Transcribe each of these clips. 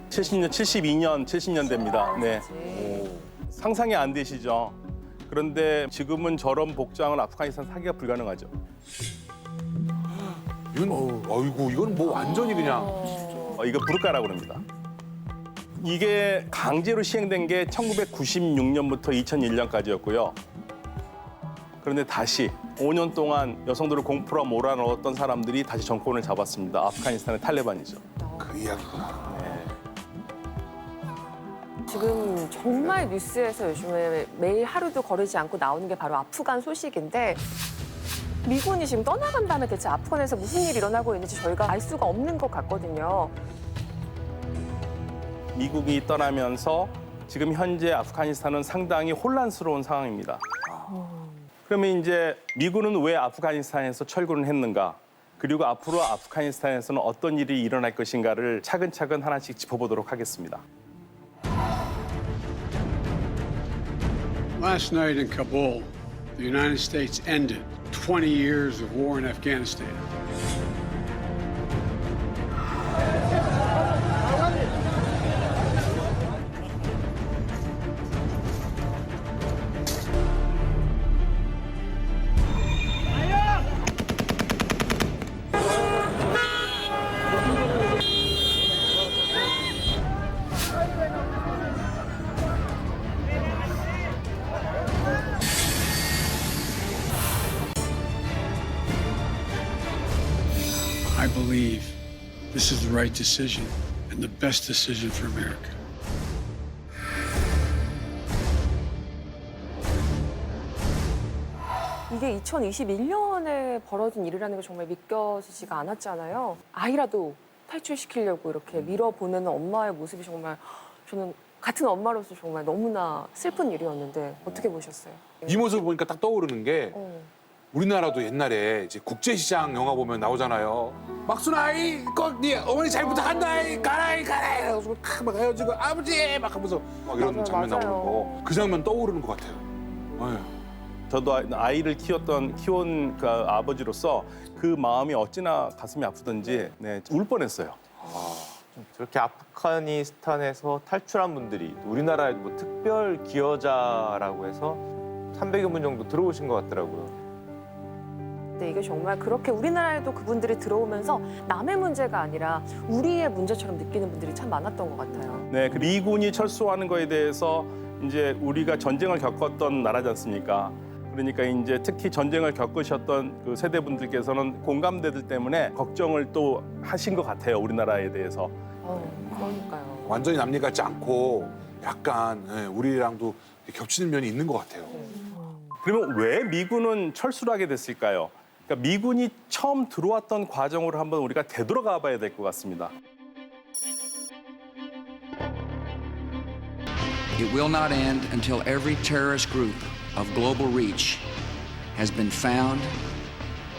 70년, 72년, 70년대입니다. 네. 상상이 안 되시죠? 그런데 지금은 저런 복장을 아프가니스탄 사기가 불가능하죠. 이건, 어이구, 이건 뭐 완전히 그냥. 이거 부르카라고 합니다. 이게 강제로 시행된 게 1996년부터 2001년까지였고요. 그런데 다시 5년 동안 여성들을 공포로 몰아넣었던 사람들이 다시 정권을 잡았습니다. 아프가니스탄의 탈레반이죠. 그 이야기구나. 지금 정말 뉴스에서 요즘에 매일 하루도 거르지 않고 나오는 게 바로 아프간 소식인데 미군이 지금 떠나간 다음에 대체 아프간에서 무슨 일이 일어나고 있는지 저희가 알 수가 없는 것 같거든요. 미국이 떠나면서 지금 현재 아프가니스탄은 상당히 혼란스러운 상황입니다. 그러면 이제 미군은 왜 아프가니스탄에서 철군을 했는가? 그리고 앞으로 아프가니스탄에서는 어떤 일이 일어날 것인가를 차근차근 하나씩 짚어보도록 하겠습니다. Last night in Kabul, the United States ended 20 years of war in Afghanistan. I believe this is the right decision and the best decision for America. 이게 2021년에 벌어진 일이라는 게 정말 믿겨지지가 않았잖아요. 아이라도 탈출시키려고 이렇게 밀어보내는 엄마의 모습이 정말 저는 같은 엄마로서 정말 너무나 슬픈 일이었는데 어떻게 보셨어요? 이 모습을 보니까 딱 떠오르는 게 우리나라도 옛날에 이제 국제시장 영화 보면 나오잖아요. 막순아이, 네 어머니 잘 부탁한다, 가라이. 그래서 막 헤어지고 아버지 막 하면서 막 이런 맞아요, 장면 맞아요. 나오는 거. 그 장면 떠오르는 것 같아요. 네. 저도 아이를 키운 그 아버지로서 그 마음이 어찌나 가슴이 아프던지 울 뻔했어요. 저렇게 아프가니스탄에서 탈출한 분들이 우리나라에 뭐 특별 기여자라고 해서 300여 분 정도 들어오신 것 같더라고요. 근데 이게 정말 그렇게 우리나라에도 그분들이 들어오면서 남의 문제가 아니라 우리의 문제처럼 느끼는 분들이 참 많았던 것 같아요. 네, 그 미군이 철수하는 거에 대해서 이제 우리가 전쟁을 겪었던 나라지 않습니까? 그러니까 이제 특히 전쟁을 겪으셨던 그 세대분들께서는 공감대들 때문에 걱정을 또 하신 것 같아요, 우리나라에 대해서. 그러니까요. 완전히 남일 같지 않고 약간 우리랑도 겹치는 면이 있는 것 같아요. 그러면 왜 미군은 철수를 하게 됐을까요? 그러니까 미군이 처음 들어왔던 과정으로 한번 우리가 되돌아가 봐야 될 것 같습니다. It will not end until every terrorist group of global reach has been found,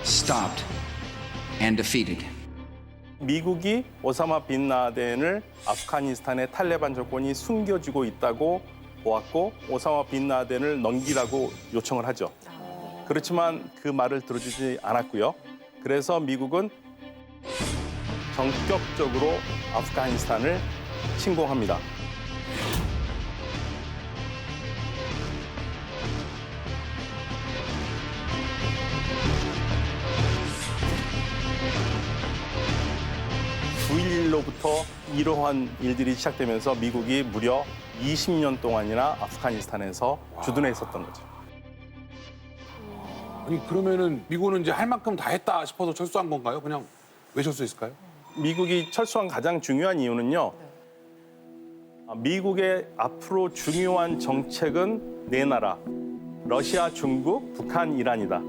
stopped, and defeated. 미국이 오사마 빈 라덴을 아프가니스탄의 탈레반 정권이 숨겨주고 있다고 보았고 오사마 빈 라덴을 넘기라고 요청을 하죠. 그렇지만 그 말을 들어주지 않았고요. 그래서 미국은 전격적으로 아프가니스탄을 침공합니다. (9.11) 이러한 일들이 시작되면서 미국이 무려 20년 동안이나 아프가니스탄에서 주둔해 있었던 거죠. 아니 그러면은 미군은 이제 할 만큼 다 했다 싶어서 철수한 건가요? 그냥 왜 철수했을까요? 미국이 철수한 가장 중요한 이유는요. 미국의 앞으로 중요한 정책은 네 나라, 러시아, 중국, 북한, 이란이다.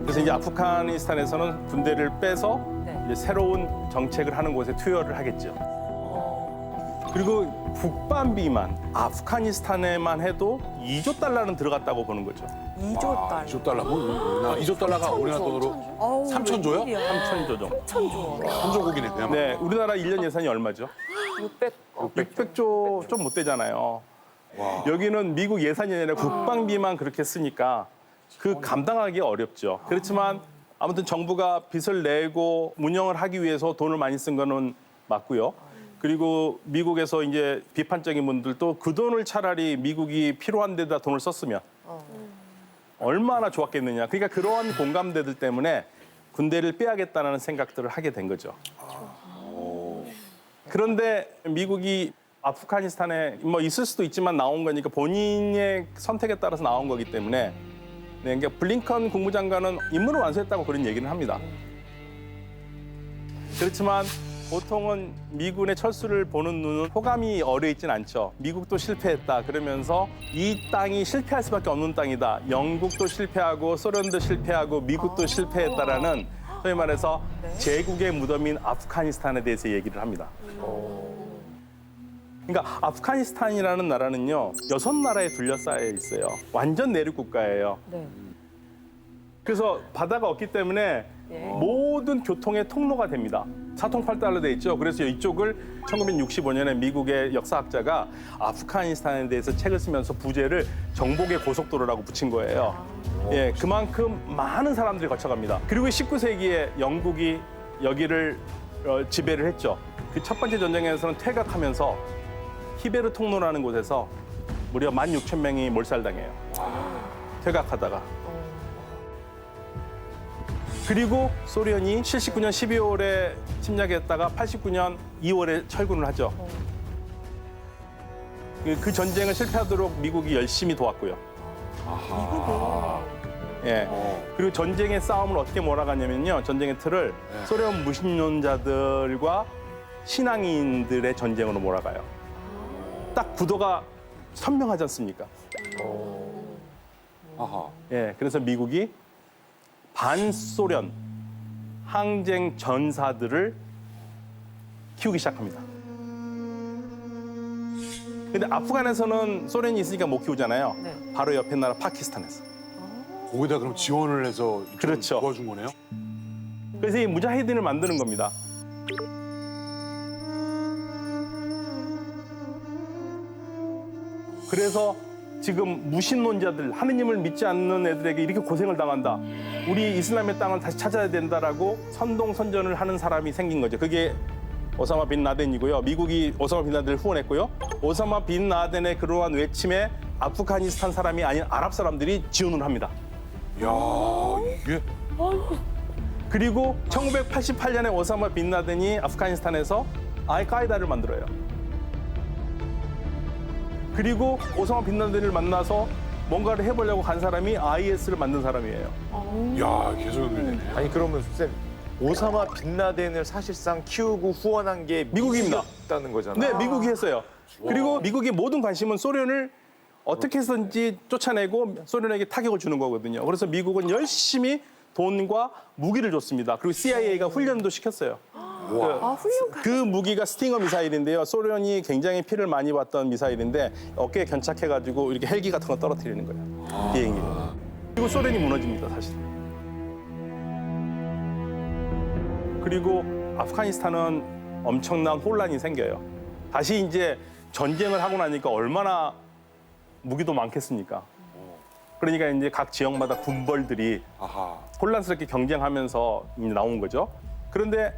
그래서 이제 아프가니스탄에서는 군대를 빼서 이제 새로운 정책을 하는 곳에 투여를 하겠죠. 그리고 국방비만 아프가니스탄에만 해도 2조 달러는 들어갔다고 보는 거죠. 2조 달러. 2조 달러. 우리나라 2조 달러가 우리나라 돈으로 3,000조요? 3,000조 정도. 3,000조. 3조국이네 그냥. 네, 우리나라 1년 예산이 얼마죠? 600조 좀 못 되잖아요. 여기는 미국 예산이 아니라 국방비만 그렇게 쓰니까 그 감당하기 어렵죠. 그렇지만 아무튼 정부가 빚을 내고 운영을 하기 위해서 돈을 많이 쓴 거는 맞고요. 그리고 미국에서 이제 비판적인 분들도 그 돈을 차라리 미국이 필요한 데다 돈을 썼으면 얼마나 좋았겠느냐. 그러니까 그러한 공감대들 때문에 군대를 빼야겠다는 생각들을 하게 된 거죠. 그런데 미국이 아프가니스탄에 뭐 있을 수도 있지만 나온 거니까 본인의 선택에 따라서 나온 거기 때문에 네, 그러니까 블링컨 국무장관은 임무를 완수했다고 그런 얘기를 합니다. 그렇지만 보통은 미군의 철수를 보는 눈은 호감이 어려 있진 않죠. 미국도 실패했다 그러면서 이 땅이 실패할 수밖에 없는 땅이다. 영국도 실패하고 소련도 실패하고 미국도 실패했다라는 소위 말해서 제국의 무덤인 아프가니스탄에 대해서 얘기를 합니다. 그러니까 아프가니스탄이라는 나라는요 6나라에 둘러싸여 있어요. 완전 내륙 국가예요. 네. 그래서 바다가 없기 때문에 모든 교통의 통로가 됩니다. 사통팔달로 돼 있죠. 그래서 이쪽을 1965년에 미국의 역사학자가 아프가니스탄에 대해서 책을 쓰면서 부제를 정복의 고속도로라고 붙인 거예요. 예, 그만큼 많은 사람들이 거쳐갑니다. 그리고 19세기에 영국이 여기를 지배를 했죠. 그 첫 번째 전쟁에서는 퇴각하면서 히베르 통로라는 곳에서 무려 16,000명이 몰살당해요. 퇴각하다가. 그리고 소련이 79년 12월에 침략했다가 89년 2월에 철군을 하죠. 그 전쟁을 실패하도록 미국이 열심히 도왔고요. 예. 그리고 전쟁의 싸움을 어떻게 몰아가냐면요. 전쟁의 틀을 소련 무신론자들과 신앙인들의 전쟁으로 몰아가요. 딱 구도가 선명하지 않습니까? 아하. 예. 그래서 미국이 반소련 항쟁 전사들을 키우기 시작합니다. 근데 아프간에서는 소련이 있으니까 못 키우잖아요. 네. 바로 옆에 나라 파키스탄에서. 거기다 그럼 지원을 해서 이쪽을 그렇죠. 도와준 거네요? 그래서 이 무자히딘을 만드는 겁니다. 그래서 지금 무신론자들, 하느님을 믿지 않는 애들에게 이렇게 고생을 당한다. 우리 이슬람의 땅을 다시 찾아야 된다라고 선동선전을 하는 사람이 생긴 거죠. 그게 오사마 빈 라덴이고요. 미국이 오사마 빈 라덴을 후원했고요. 오사마 빈 라덴의 그러한 외침에 아프가니스탄 사람이 아닌 아랍 사람들이 지원을 합니다. 야 이게 그리고 1988년에 오사마 빈 라덴이 아프가니스탄에서 알카이다를 만들어요. 그리고 오사마 빈 라덴을 만나서 뭔가를 해보려고 간 사람이 IS를 만든 사람이에요. 야 계속 연결되네. 아니 그러면 쌤 오사마 빈라덴을 사실상 키우고 후원한 게 미국입니다. 미국이었다는 거잖아요. 네, 미국이 했어요. 그리고 미국의 모든 관심은 소련을 어떻게 해서든지 쫓아내고 소련에게 타격을 주는 거거든요. 그래서 미국은 열심히 돈과 무기를 줬습니다. 그리고 CIA가 훈련도 시켰어요. 훈련까지. 그 무기가 스팅어 미사일인데요. 소련이 굉장히 피를 많이 봤던 미사일인데 어깨에 견착해가지고 이렇게 헬기 같은 거 떨어뜨리는 거예요. 비행기. 그리고 소련이 무너집니다, 사실. 그리고 아프가니스탄은 엄청난 혼란이 생겨요. 다시 이제 전쟁을 하고 나니까 얼마나 무기도 많겠습니까? 그러니까 이제 각 지역마다 군벌들이 아하. 혼란스럽게 경쟁하면서 이제 나온 거죠. 그런데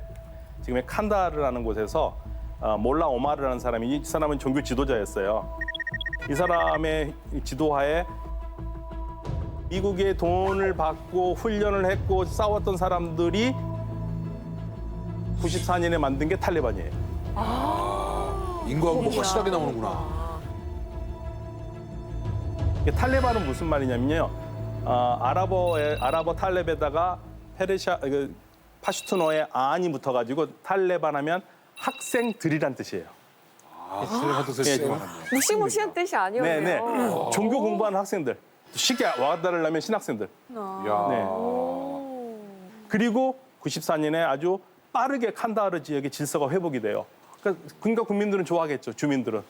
지금의 칸다하르라는 곳에서 몰라 오마르라는 사람이 이 사람은 종교 지도자였어요. 이 사람의 지도하에 미국의 돈을 받고 훈련을 했고 싸웠던 사람들이 94년에 만든 게 탈레반이에요. 인구하고 뭐가 실하게 나오는구나. 이게 탈레반은 무슨 말이냐면요. 아랍어 탈레베다가 페르시아 파슈투노의 안이 붙어가지고 탈레반 하면 학생들이란 뜻이에요. 하도 세시만 한데. 무시무시한 뜻이 아니었네요. 네네. 종교 공부하는 학생들. 쉽게 와달라면 신학생들. 야. 네. 그리고 94년에 아주 빠르게 칸다하르 지역의 질서가 회복이 돼요. 그러니까 국민들은 좋아하겠죠, 주민들은.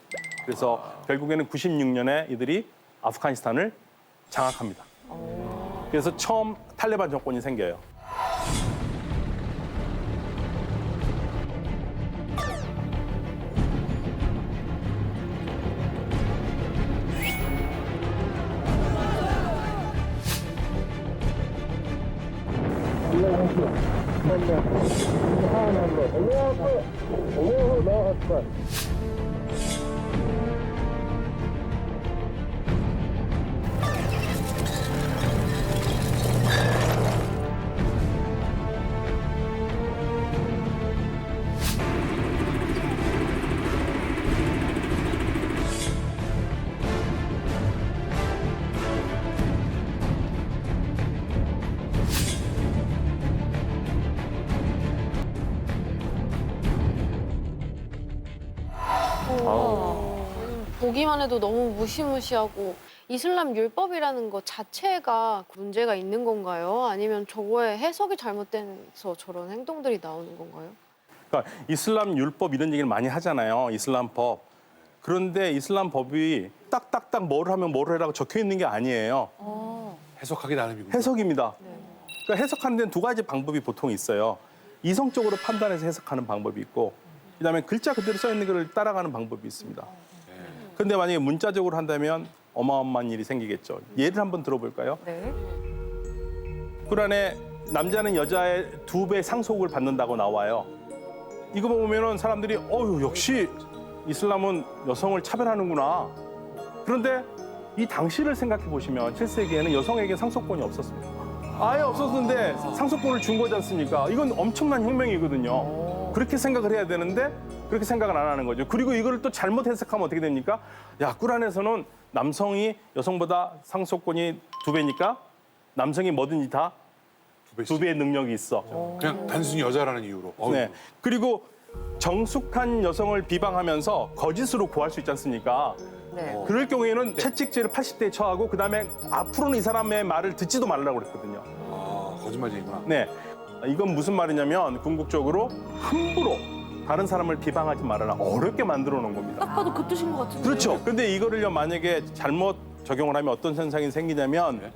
그래서 결국에는 96년에 이들이 아프가니스탄을 장악합니다. 그래서 처음 탈레반 정권이 생겨요. 보기만 해도 너무 무시무시하고 이슬람 율법이라는 것 자체가 문제가 있는 건가요? 아니면 저거의 해석이 잘못돼서 저런 행동들이 나오는 건가요? 그러니까 이슬람 율법 이런 얘기를 많이 하잖아요. 이슬람 법. 그런데 이슬람 법이 딱딱딱 뭘 하면 뭘 해라고 적혀 있는 게 아니에요. 해석하기 나름이군요. 해석입니다. 그러니까 해석하는 데는 두 가지 방법이 보통 있어요. 이성적으로 판단해서 해석하는 방법이 있고, 그다음에 글자 그대로 써 있는 걸 따라가는 방법이 있습니다. 그런데 만약에 문자적으로 한다면 어마어마한 일이 생기겠죠. 예를 한번 들어볼까요? 네. 꾸란에 남자는 여자의 2배 상속을 받는다고 나와요. 이거 보면은 사람들이 어휴 역시 이슬람은 여성을 차별하는구나. 그런데 이 당시를 생각해 보시면 7세기에는 여성에게 상속권이 없었습니다. 아예 없었는데 상속권을 준 거지 않습니까? 이건 엄청난 혁명이거든요. 그렇게 생각을 해야 되는데 그렇게 생각을 안 하는 거죠. 그리고 이거를 또 잘못 해석하면 어떻게 됩니까? 야, 꾸란에서는 남성이 여성보다 상속권이 2배니까 남성이 뭐든지 다 2배의 능력이 있어. 그냥 단순히 여자라는 이유로. 어휴. 네. 그리고 정숙한 여성을 비방하면서 거짓으로 구할 수 있지 않습니까? 네. 그럴 경우에는 채찍질을 80대에 처하고 그다음에 앞으로는 이 사람의 말을 듣지도 말라고 그랬거든요. 아, 거짓말쟁이구나. 네. 이건 무슨 말이냐면 궁극적으로 함부로 다른 사람을 비방하지 말아라. 어렵게 만들어 놓은 겁니다. 딱 봐도 그 뜻인 것 같은데. 그렇죠. 근데 이거를요 만약에 잘못 적용을 하면 어떤 현상이 생기냐면 네.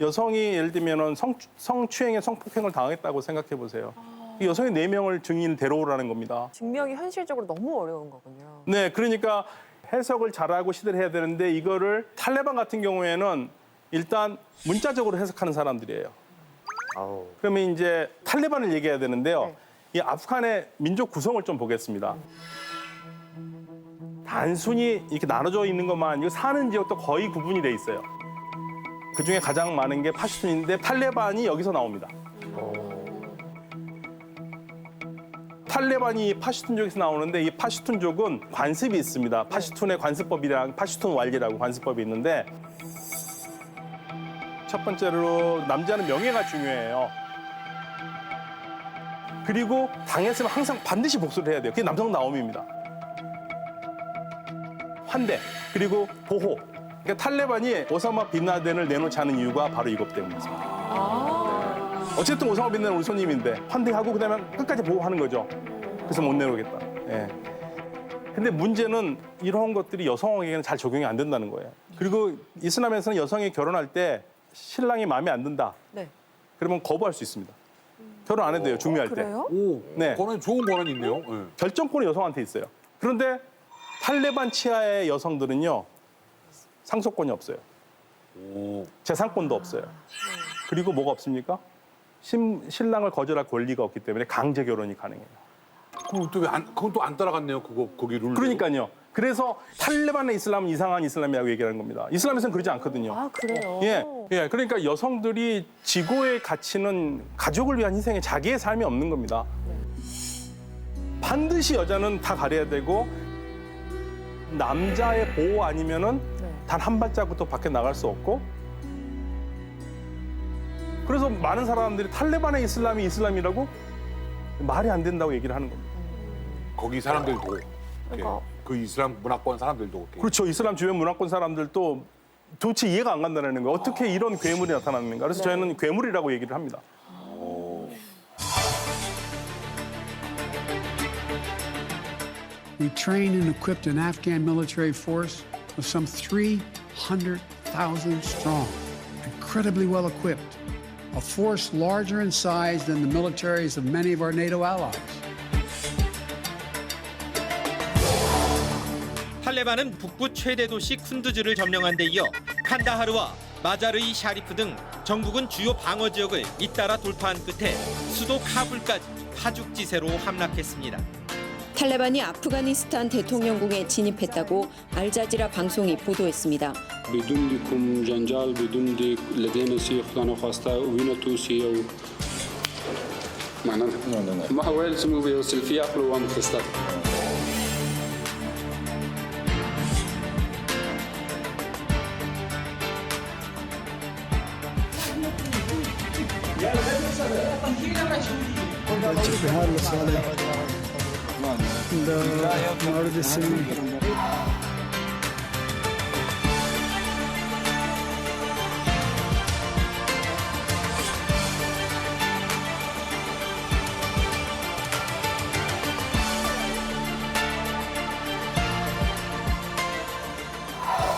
여성이 예를 들면 성추행에 성폭행을 당했다고 생각해 보세요. 이 여성의 4명을 증인 데려오라는 겁니다. 증명이 현실적으로 너무 어려운 거군요. 네, 그러니까 해석을 잘하고 시도를 해야 되는데 이거를 탈레반 같은 경우에는 일단 문자적으로 해석하는 사람들이에요. 아우. 그러면 이제 탈레반을 얘기해야 되는데요. 네. 이 아프간의 민족 구성을 좀 보겠습니다. 단순히 이렇게 나눠져 있는 것만 아니고 사는 지역도 거의 구분이 돼 있어요. 그중에 가장 많은 게 파슈툰인데 탈레반이 여기서 나옵니다. 탈레반이 파슈툰족에서 나오는데 이 파슈툰족은 관습이 있습니다. 파슈툰의 관습법이랑 파슈툰 왈리라고 관습법이 있는데 첫 번째로 남자는 명예가 중요해요. 그리고 당했으면 항상 반드시 복수를 해야 돼요. 그게 남성 나옴입니다. 환대 그리고 보호. 그러니까 탈레반이 오사마 빈라덴을 내놓지 않은 이유가 바로 이것 때문이었습니다. 어쨌든 오사마 빈라덴은 우리 손님인데 환대하고 그다음에 끝까지 보호하는 거죠. 그래서 못 내놓겠다. 예. 근데 문제는 이런 것들이 여성에게는 잘 적용이 안 된다는 거예요. 그리고 이슬람에서는 여성이 결혼할 때 신랑이 마음에 안 든다. 네. 그러면 거부할 수 있습니다. 결혼 안 해도 돼요. 중요할 때. 그래요? 오, 네. 권한 좋은 권한이 있네요. 네. 결정권이 여성한테 있어요. 그런데 탈레반 치하의 여성들은요. 상속권이 없어요. 오, 재산권도 없어요. 그리고 뭐가 없습니까? 신랑을 거절할 권리가 없기 때문에 강제 결혼이 가능해요. 그건 또 안 따라갔네요. 거기 룰. 그러니까요. 그래서 탈레반의 이슬람은 이상한 이슬람이라고 얘기하는 겁니다. 이슬람에서는 그러지 않거든요. 아, 그래요? 예. 그러니까 여성들이 지고의 가치는 가족을 위한 희생에 자기의 삶이 없는 겁니다. 반드시 여자는 다 가려야 되고 남자의 보호 아니면은 네. 단 한 발자국도 밖에 나갈 수 없고 그래서 많은 사람들이 탈레반의 이슬람이 이슬람이라고 말이 안 된다고 얘기를 하는 겁니다. 거기 사람들도 그러니까. 그 이슬람 문화권 사람들도 그렇게. 그렇죠. 이슬람 주변 문화권 사람들도 도대체 이해가 안 간다는 거예요. 어떻게 이런 괴물이 나타났는가. 그래서 저희는 괴물이라고 얘기를 합니다. We trained and equipped an Afghan military force of some 300,000 strong, incredibly well equipped, a force larger in size than the militaries of many of our NATO allies. 탈레반은 북부 최대 도시 쿤두즈를 점령한 데 이어 칸다하르와 마자르이 샤리프 등 정부군 주요 방어 지역을 잇따라 돌파한 끝에 수도 카불까지 파죽지세로 함락했습니다. 탈레반이 아프가니스탄 대통령궁에 진입했다고 알자지라 방송이 보도했습니다. بدون دیکم جنجال بدون دیک لدینا سی خدا نخواسته وینا توسیه و معنی ما حاول سمو بیوصل فی عقل و مخستر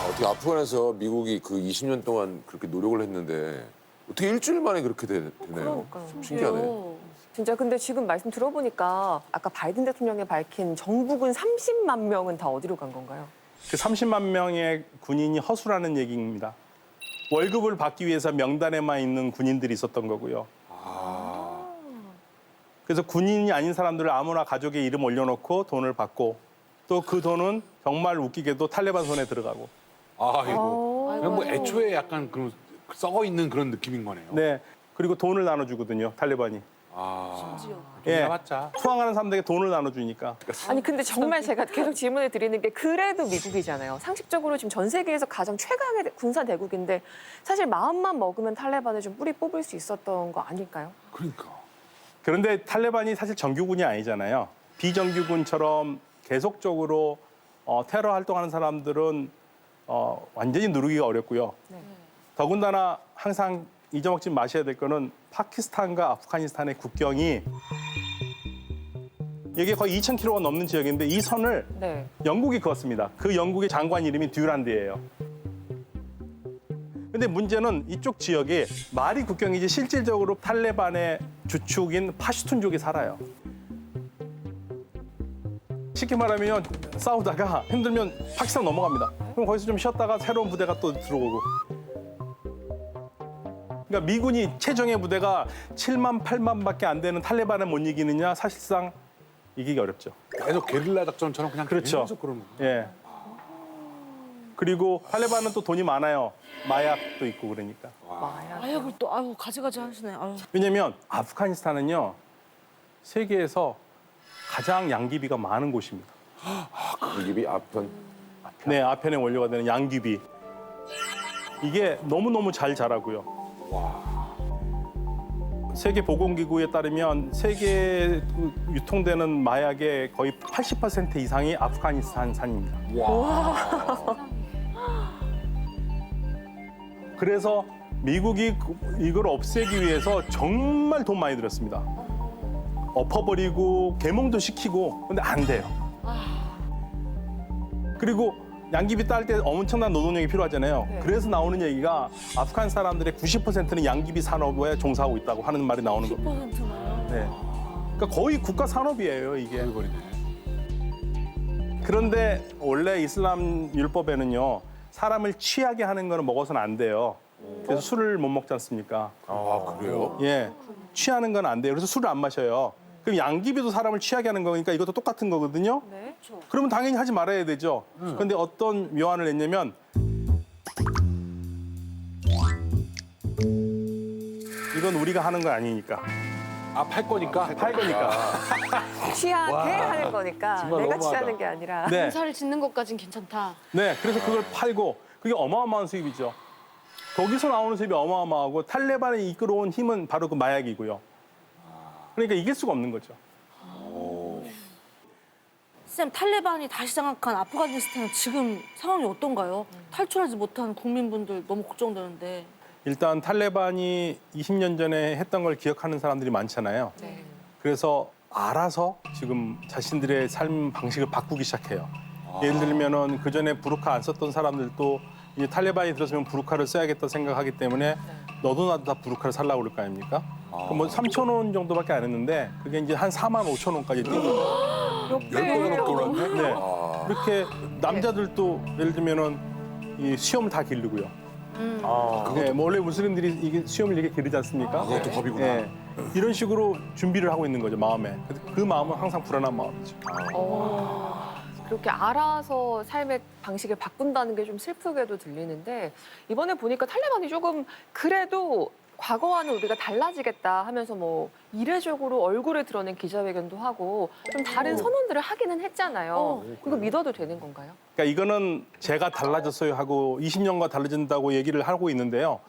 어떻게 아프간에서 미국이 그 20년 동안 그렇게 노력을 했는데 어떻게 일주일 만에 그렇게 되네요. 그러니까요. 좀 신기하네. 진짜 근데 지금 말씀 들어보니까 아까 바이든 대통령이 밝힌 정부군 30만 명은 다 어디로 간 건가요? 그 30만 명의 군인이 허수라는 얘기입니다. 월급을 받기 위해서 명단에만 있는 군인들이 있었던 거고요. 그래서 군인이 아닌 사람들을 아무나 가족의 이름 올려놓고 돈을 받고 또 그 돈은 정말 웃기게도 탈레반 손에 들어가고. 아이고. 그냥 뭐 애초에 약간 그 썩어 있는 그런 느낌인 거네요. 네. 그리고 돈을 나눠주거든요, 탈레반이. 예. 맞자. 투항하는 사람들에게 돈을 나눠주니까. 아니 근데 정말 제가 계속 질문을 드리는 게 그래도 미국이잖아요. 상식적으로 지금 전 세계에서 가장 최강의 군사 대국인데 사실 마음만 먹으면 탈레반을 좀 뿌리 뽑을 수 있었던 거 아닐까요? 그러니까. 그런데 탈레반이 사실 정규군이 아니잖아요. 비정규군처럼 계속적으로 테러 활동하는 사람들은 완전히 누르기가 어렵고요. 더군다나 항상 잊어먹지 마셔야 될 거는 파키스탄과 아프가니스탄의 국경이 이게 거의 2,000km가 넘는 지역인데 이 선을 네. 영국이 그었습니다. 그 영국의 장관 이름이 듀란드예요. 근데 문제는 이쪽 지역이 말이 국경이지 실질적으로 탈레반의 주축인 파슈툰족이 살아요. 쉽게 말하면 싸우다가 힘들면 파키스탄 넘어갑니다. 그럼 거기서 좀 쉬었다가 새로운 부대가 또 들어오고. 그러니까 미군이 최정예 부대가 7만, 8만밖에 안 되는 탈레반을 못 이기느냐 사실상 이기기 어렵죠. 계속 게릴라 작전처럼 그냥 그렇죠. 계속 그러는 거예요. 예. 그리고 탈레반은 또 돈이 많아요. 마약도 있고 그러니까. 마약을 또 아유 가지가지 하시네. 아유. 왜냐면 아프가니스탄은요 세계에서 가장 양귀비가 많은 곳입니다. 입이 아픈. 네, 아편의 원료가 되는 양귀비. 이게 너무너무 잘 자라고요. 세계보건기구에 따르면 세계에 유통되는 마약의 거의 80% 이상이 아프가니스탄산입니다. 그래서 미국이 이걸 없애기 위해서 정말 돈 많이 들였습니다. 엎어버리고 계몽도 시키고 근데 안 돼요. 그리고 양귀비 딸 때 엄청난 노동력이 필요하잖아요. 네. 그래서 나오는 얘기가 아프간 사람들의 90%는 양귀비 산업에 종사하고 있다고 하는 말이 나오는 겁니다. 10%나요? 네. 그러니까 거의 국가 산업이에요, 이게. 그런데 원래 이슬람 율법에는요, 사람을 취하게 하는 거는 먹어서는 안 돼요. 그래서 술을 못 먹지 않습니까? 아, 그래요? 예. 취하는 건 안 돼요. 그래서 술을 안 마셔요. 그럼 양귀비도 사람을 취하게 하는 거니까 이것도 똑같은 거거든요. 네. 그러면 당연히 하지 말아야 되죠. 그런데 어떤 묘안을 냈냐면 이건 우리가 하는 거 아니니까. 아, 팔 거니까? 팔 거니까. 취하게 하는 거니까 정말 내가 너무하다. 취하는 게 아니라. 네. 군사를 짓는 것까진 괜찮다. 네. 그래서 그걸 팔고 그게 어마어마한 수입이죠. 거기서 나오는 수입이 어마어마하고 탈레반이 이끌어온 힘은 바로 그 마약이고요. 그러니까 이길 수가 없는 거죠. 쌤 탈레반이 다시 장악한 아프가니스탄은 지금 상황이 어떤가요? 탈출하지 못한 국민분들 너무 걱정되는데. 일단 탈레반이 20년 전에 했던 걸 기억하는 사람들이 많잖아요. 네. 그래서 알아서 지금 자신들의 삶 방식을 바꾸기 시작해요. 예를 들면은 그 전에 부르카 안 썼던 사람들도 이제 탈레반이 들어서면 부르카를 써야겠다 생각하기 때문에 너도 나도 다 부르카를 살라고 그럴 거 아닙니까? 그럼 뭐 3,000원 정도밖에 안 했는데 그게 이제 한 45,000원까지 뛴 거죠. 몇 배? 올랐네? 네. 이렇게 남자들도 예를 들면은 이 수염을 다 기르고요. 네, 뭐 원래 무슬림들이 이게 수염을 이렇게 기르지 않습니까? 그것도 법이구나. 네. 이런 식으로 준비를 하고 있는 거죠, 마음에. 그 마음은 항상 불안한 마음이죠. 그렇게 알아서 삶의 방식을 바꾼다는 게 좀 슬프게도 들리는데 이번에 보니까 탈레반이 조금 그래도 과거와는 우리가 달라지겠다 하면서 뭐 이례적으로 얼굴을 드러낸 기자회견도 하고 좀 다른 선언들을 하기는 했잖아요. 이거 믿어도 되는 건가요? 그러니까 이거는 제가 달라졌어요 하고 20년과 달라진다고 얘기를 하고 있는데요.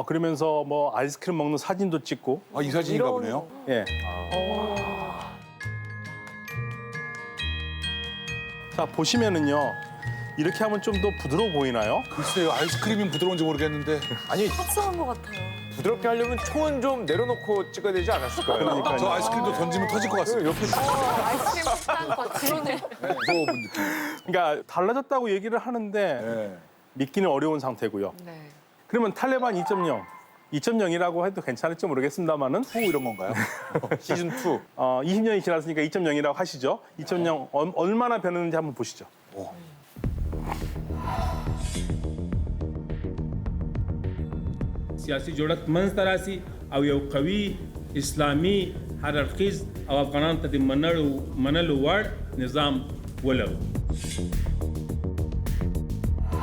그러면서 뭐 아이스크림 먹는 사진도 찍고. 아, 이 사진인가 보네요. 예. 자, 보시면은요. 이렇게 하면 좀 더 부드러워 보이나요? 글쎄요, 아이스크림이 부드러운지 모르겠는데. 아니 합성한 것 같아요. 부드럽게 하려면 총은 좀 내려놓고 찍어야 되지 않았을까요? 그러니까요. 저 아이스크림도 던지면 터질 것 같습니다. 옆에 아이스크림 식사한 거 그러네. 무서워 본 느낌. 그러니까 달라졌다고 얘기를 하는데 네. 믿기는 어려운 상태고요. 네. 그러면 탈레반 2.0, 2.0이라고 해도 괜찮을지 모르겠습니다만은 후 이런 건가요? 시즌 2. 20년이 지났으니까 2.0이라고 하시죠. 2.0 얼마나 변했는지 한번 보시죠. سیاسي جوړښت منځته راسي او یو قوي اسلامي هررخیز او افغانانو ته د منلو وړ نظام ولرو.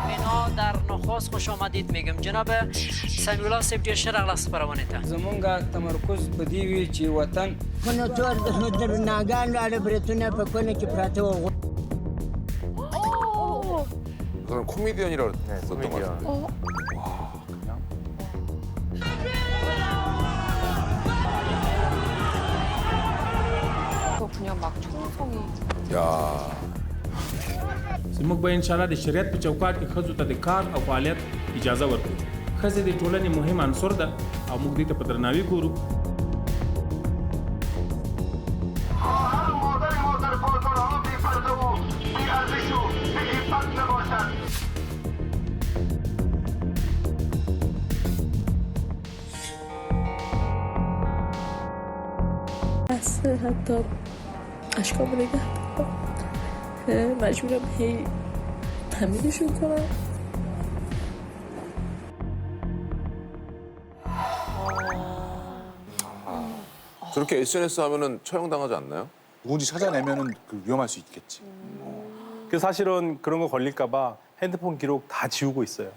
اینا در نخواست خوش آمدید میگم جناب سمیولا صاحب ډیر ښه راغلاست خپرونې ته. زمونږ تمرکز په دې وي چې وطن خو ټول درناګان لاړه برېتونه په کونه کې پراته وو. 저는 코미디언이라고 썼던 것 같은데. 그냥 막 총성이. 야. موږ به ان شاء الله د شریعت په چوکاټ کې ښځو ته د کار او فعالیت اجازه ورکړو. ښځې د ټولنې مهم عنصر ده او موږ دې ته په درناوي ګورو. بس حتی اشکام نگه مجبورم هی تمیزشون کنم. 저렇게 SNS 하면은 처형당하지 않나요? 누군지 찾아내면은 위험할 수 있겠지. 그 사실은 그런 거 걸릴까 봐 핸드폰 기록 다 지우고 있어요.